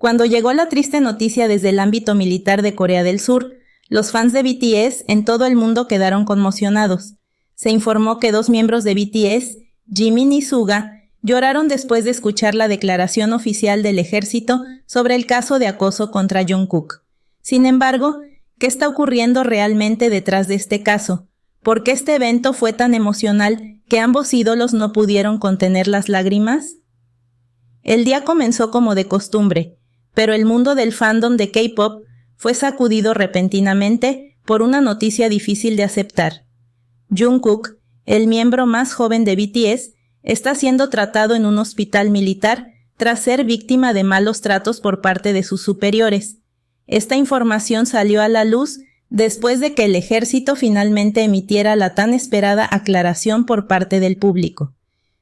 Cuando llegó la triste noticia desde el ámbito militar de Corea del Sur, los fans de BTS en todo el mundo quedaron conmocionados. Se informó que 2 miembros de BTS, Jimin y Suga, lloraron después de escuchar la declaración oficial del ejército sobre el caso de acoso contra Jungkook. Sin embargo, ¿qué está ocurriendo realmente detrás de este caso? ¿Por qué este evento fue tan emocional que ambos ídolos no pudieron contener las lágrimas? El día comenzó como de costumbre, pero el mundo del fandom de K-pop fue sacudido repentinamente por una noticia difícil de aceptar. Jungkook, el miembro más joven de BTS, está siendo tratado en un hospital militar tras ser víctima de malos tratos por parte de sus superiores. Esta información salió a la luz después de que el ejército finalmente emitiera la tan esperada aclaración por parte del público.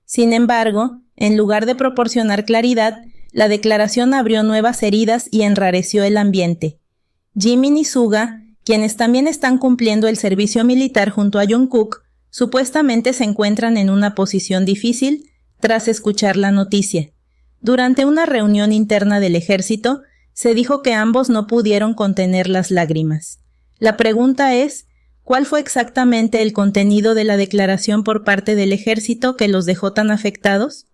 Sin embargo, en lugar de proporcionar claridad, la declaración abrió nuevas heridas y enrareció el ambiente. Jimin y Suga, quienes también están cumpliendo el servicio militar junto a Jungkook, supuestamente se encuentran en una posición difícil tras escuchar la noticia. Durante una reunión interna del ejército, se dijo que ambos no pudieron contener las lágrimas. La pregunta es, ¿cuál fue exactamente el contenido de la declaración por parte del ejército que los dejó tan afectados?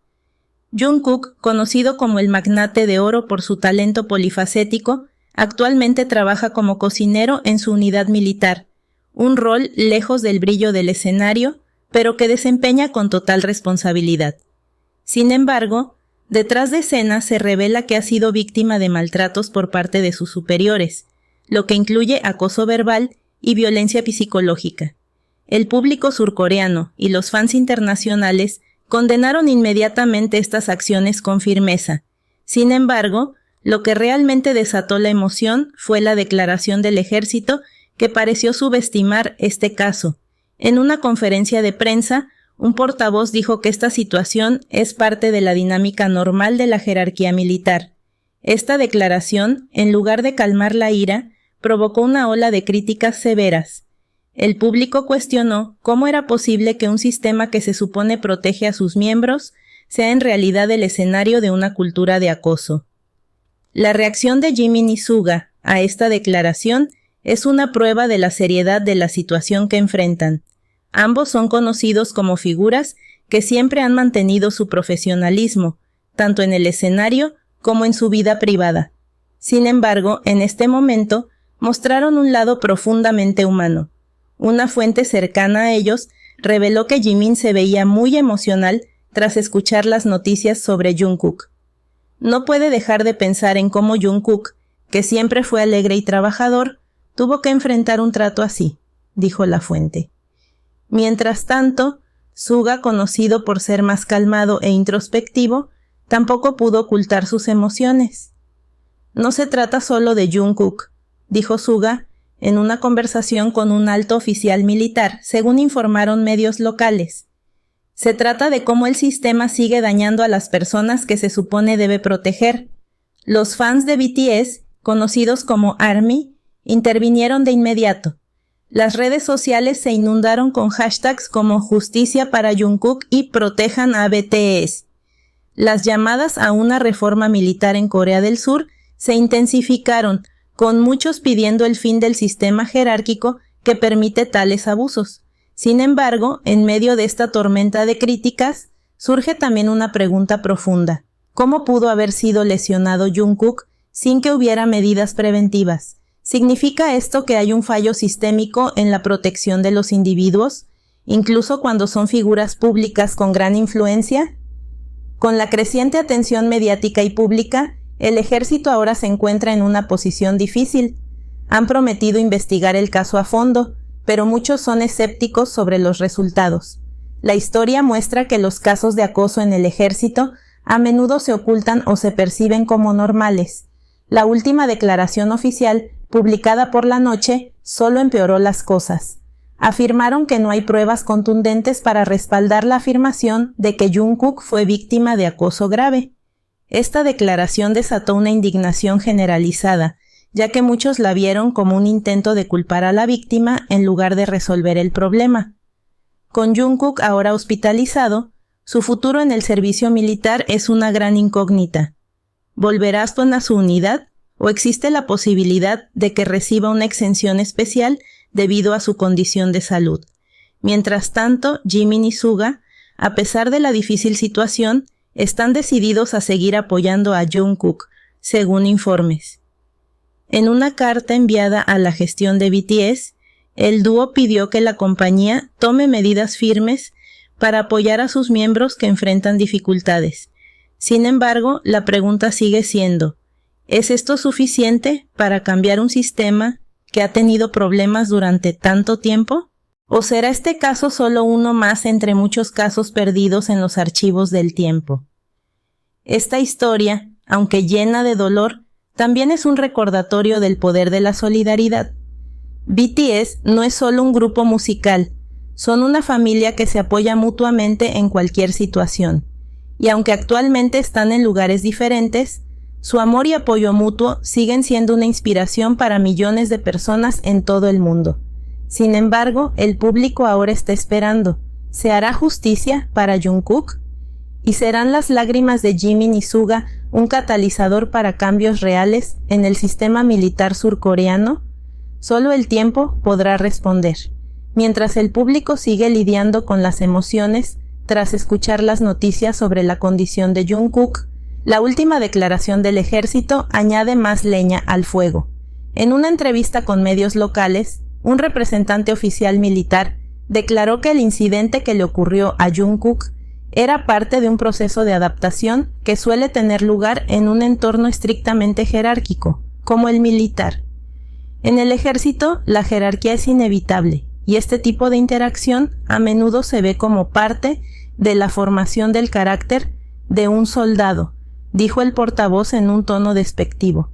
Jungkook, conocido como el magnate de oro por su talento polifacético, actualmente trabaja como cocinero en su unidad militar, un rol lejos del brillo del escenario, pero que desempeña con total responsabilidad. Sin embargo, detrás de escena se revela que ha sido víctima de maltratos por parte de sus superiores, lo que incluye acoso verbal y violencia psicológica. El público surcoreano y los fans internacionales condenaron inmediatamente estas acciones con firmeza. Sin embargo, lo que realmente desató la emoción fue la declaración del ejército que pareció subestimar este caso. En una conferencia de prensa, un portavoz dijo que esta situación es parte de la dinámica normal de la jerarquía militar. Esta declaración, en lugar de calmar la ira, provocó una ola de críticas severas. El público cuestionó cómo era posible que un sistema que se supone protege a sus miembros sea en realidad el escenario de una cultura de acoso. La reacción de Jimin y Suga a esta declaración es una prueba de la seriedad de la situación que enfrentan. Ambos son conocidos como figuras que siempre han mantenido su profesionalismo, tanto en el escenario como en su vida privada. Sin embargo, en este momento, mostraron un lado profundamente humano. Una fuente cercana a ellos reveló que Jimin se veía muy emocional tras escuchar las noticias sobre Jungkook. No puede dejar de pensar en cómo Jungkook, que siempre fue alegre y trabajador, tuvo que enfrentar un trato así, dijo la fuente. Mientras tanto, Suga, conocido por ser más calmado e introspectivo, tampoco pudo ocultar sus emociones. No se trata solo de Jungkook, dijo Suga en una conversación con un alto oficial militar, según informaron medios locales. Se trata de cómo el sistema sigue dañando a las personas que se supone debe proteger. Los fans de BTS, conocidos como ARMY, intervinieron de inmediato. Las redes sociales se inundaron con hashtags como Justicia para Jungkook y Protejan a BTS. Las llamadas a una reforma militar en Corea del Sur se intensificaron, con muchos pidiendo el fin del sistema jerárquico que permite tales abusos. Sin embargo, en medio de esta tormenta de críticas, surge también una pregunta profunda. ¿Cómo pudo haber sido lesionado Jungkook sin que hubiera medidas preventivas? ¿Significa esto que hay un fallo sistémico en la protección de los individuos, incluso cuando son figuras públicas con gran influencia? Con la creciente atención mediática y pública, el ejército ahora se encuentra en una posición difícil. Han prometido investigar el caso a fondo, pero muchos son escépticos sobre los resultados. La historia muestra que los casos de acoso en el ejército a menudo se ocultan o se perciben como normales. La última declaración oficial, publicada por la noche, solo empeoró las cosas. Afirmaron que no hay pruebas contundentes para respaldar la afirmación de que Jungkook fue víctima de acoso grave. Esta declaración desató una indignación generalizada, ya que muchos la vieron como un intento de culpar a la víctima en lugar de resolver el problema. Con Jungkook ahora hospitalizado, su futuro en el servicio militar es una gran incógnita. ¿Volverá Aston a su unidad o existe la posibilidad de que reciba una exención especial debido a su condición de salud? Mientras tanto, Jimin y Suga, a pesar de la difícil situación, están decididos a seguir apoyando a Jungkook, según informes. En una carta enviada a la gestión de BTS, el dúo pidió que la compañía tome medidas firmes para apoyar a sus miembros que enfrentan dificultades. Sin embargo, la pregunta sigue siendo, ¿es esto suficiente para cambiar un sistema que ha tenido problemas durante tanto tiempo? ¿O será este caso solo uno más entre muchos casos perdidos en los archivos del tiempo? Esta historia, aunque llena de dolor, también es un recordatorio del poder de la solidaridad. BTS no es solo un grupo musical, son una familia que se apoya mutuamente en cualquier situación. Y aunque actualmente están en lugares diferentes, su amor y apoyo mutuo siguen siendo una inspiración para millones de personas en todo el mundo. Sin embargo, el público ahora está esperando. ¿Se hará justicia para Jungkook? ¿Y serán las lágrimas de Jimin y Suga un catalizador para cambios reales en el sistema militar surcoreano? Solo el tiempo podrá responder. Mientras el público sigue lidiando con las emociones tras escuchar las noticias sobre la condición de Jungkook, la última declaración del ejército añade más leña al fuego. En una entrevista con medios locales, un representante oficial militar declaró que el incidente que le ocurrió a Jungkook era parte de un proceso de adaptación que suele tener lugar en un entorno estrictamente jerárquico, como el militar. En el ejército, la jerarquía es inevitable, y este tipo de interacción a menudo se ve como parte de la formación del carácter de un soldado, dijo el portavoz en un tono despectivo.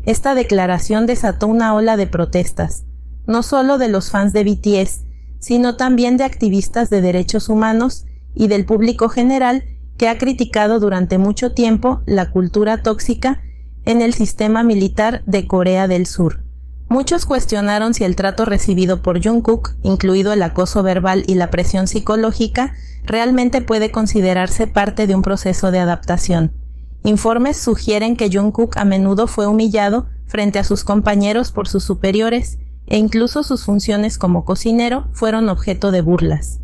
Esta declaración desató una ola de protestas, no solo de los fans de BTS, sino también de activistas de derechos humanos y del público general que ha criticado durante mucho tiempo la cultura tóxica en el sistema militar de Corea del Sur. Muchos cuestionaron si el trato recibido por Jungkook, incluido el acoso verbal y la presión psicológica, realmente puede considerarse parte de un proceso de adaptación. Informes sugieren que Jungkook a menudo fue humillado frente a sus compañeros por sus superiores e incluso sus funciones como cocinero fueron objeto de burlas.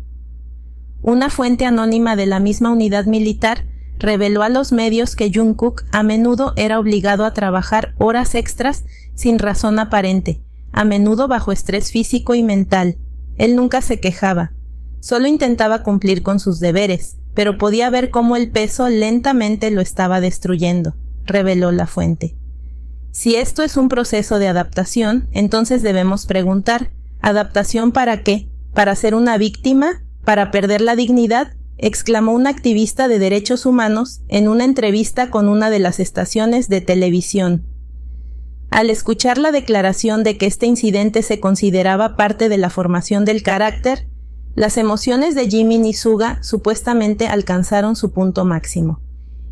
Una fuente anónima de la misma unidad militar reveló a los medios que Jungkook a menudo era obligado a trabajar horas extras sin razón aparente, a menudo bajo estrés físico y mental. Él nunca se quejaba, solo intentaba cumplir con sus deberes, pero podía ver cómo el peso lentamente lo estaba destruyendo, reveló la fuente. Si esto es un proceso de adaptación, entonces debemos preguntar, ¿adaptación para qué? ¿Para ser una víctima? ¿Para perder la dignidad?, exclamó un activista de derechos humanos en una entrevista con una de las estaciones de televisión. Al escuchar la declaración de que este incidente se consideraba parte de la formación del carácter, las emociones de Jimin y Suga supuestamente alcanzaron su punto máximo.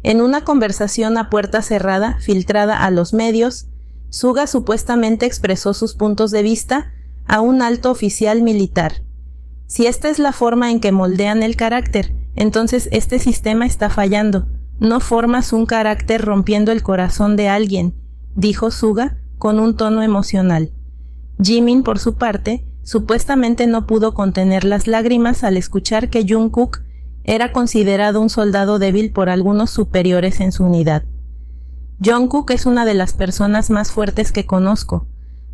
En una conversación a puerta cerrada filtrada a los medios, Suga supuestamente expresó sus puntos de vista a un alto oficial militar. Si esta es la forma en que moldean el carácter, entonces este sistema está fallando. No formas un carácter rompiendo el corazón de alguien, dijo Suga con un tono emocional. Jimin, por su parte, supuestamente no pudo contener las lágrimas al escuchar que Jungkook era considerado un soldado débil por algunos superiores en su unidad. Jungkook es una de las personas más fuertes que conozco,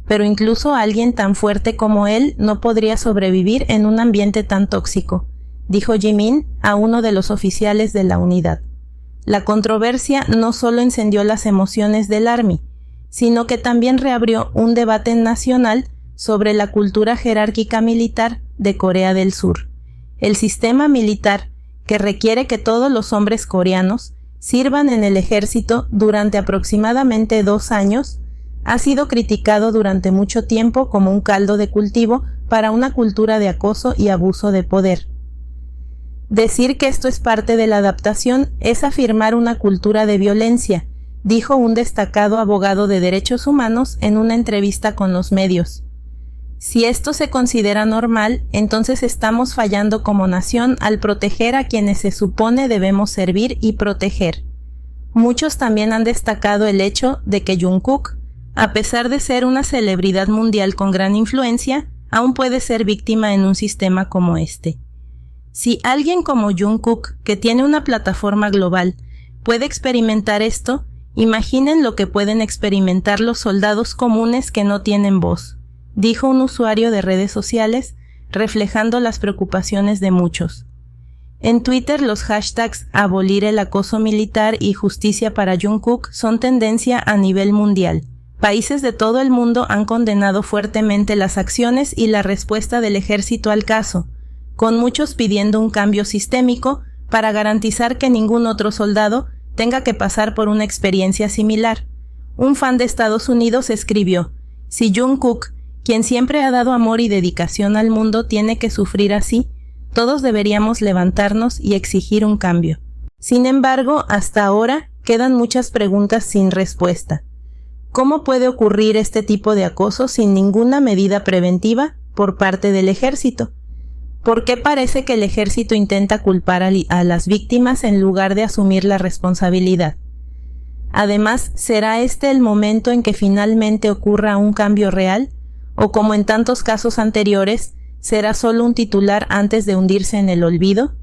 pero incluso alguien tan fuerte como él no podría sobrevivir en un ambiente tan tóxico, dijo Jimin a uno de los oficiales de la unidad. La controversia no solo encendió las emociones del ARMY, sino que también reabrió un debate nacional sobre la cultura jerárquica militar de Corea del Sur. El sistema militar, que requiere que todos los hombres coreanos sirvan en el ejército durante aproximadamente 2 años, ha sido criticado durante mucho tiempo como un caldo de cultivo para una cultura de acoso y abuso de poder. Decir que esto es parte de la adaptación es afirmar una cultura de violencia, dijo un destacado abogado de derechos humanos en una entrevista con los medios. Si esto se considera normal, entonces estamos fallando como nación al proteger a quienes se supone debemos servir y proteger. Muchos también han destacado el hecho de que Jungkook, a pesar de ser una celebridad mundial con gran influencia, aún puede ser víctima en un sistema como este. Si alguien como Jungkook, que tiene una plataforma global, puede experimentar esto, imaginen lo que pueden experimentar los soldados comunes que no tienen voz, dijo un usuario de redes sociales, reflejando las preocupaciones de muchos. En Twitter, los hashtags abolir el acoso militar y justicia para Jungkook son tendencia a nivel mundial. Países de todo el mundo han condenado fuertemente las acciones y la respuesta del ejército al caso, con muchos pidiendo un cambio sistémico para garantizar que ningún otro soldado tenga que pasar por una experiencia similar. Un fan de Estados Unidos escribió: si Jungkook, quien siempre ha dado amor y dedicación al mundo, tiene que sufrir así, todos deberíamos levantarnos y exigir un cambio. Sin embargo, hasta ahora quedan muchas preguntas sin respuesta. ¿Cómo puede ocurrir este tipo de acoso sin ninguna medida preventiva por parte del ejército? ¿Por qué parece que el ejército intenta culpar a las víctimas en lugar de asumir la responsabilidad? Además, ¿será este el momento en que finalmente ocurra un cambio real? ¿O como en tantos casos anteriores, será solo un titular antes de hundirse en el olvido?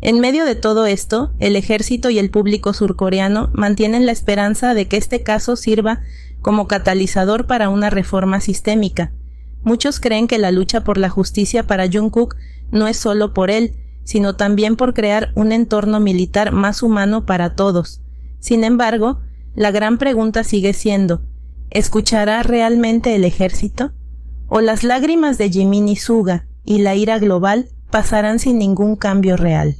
En medio de todo esto, el ejército y el público surcoreano mantienen la esperanza de que este caso sirva como catalizador para una reforma sistémica. Muchos creen que la lucha por la justicia para Jungkook no es solo por él, sino también por crear un entorno militar más humano para todos. Sin embargo, la gran pregunta sigue siendo: ¿escuchará realmente el ejército? ¿O las lágrimas de Jimin y Suga y la ira global pasarán sin ningún cambio real?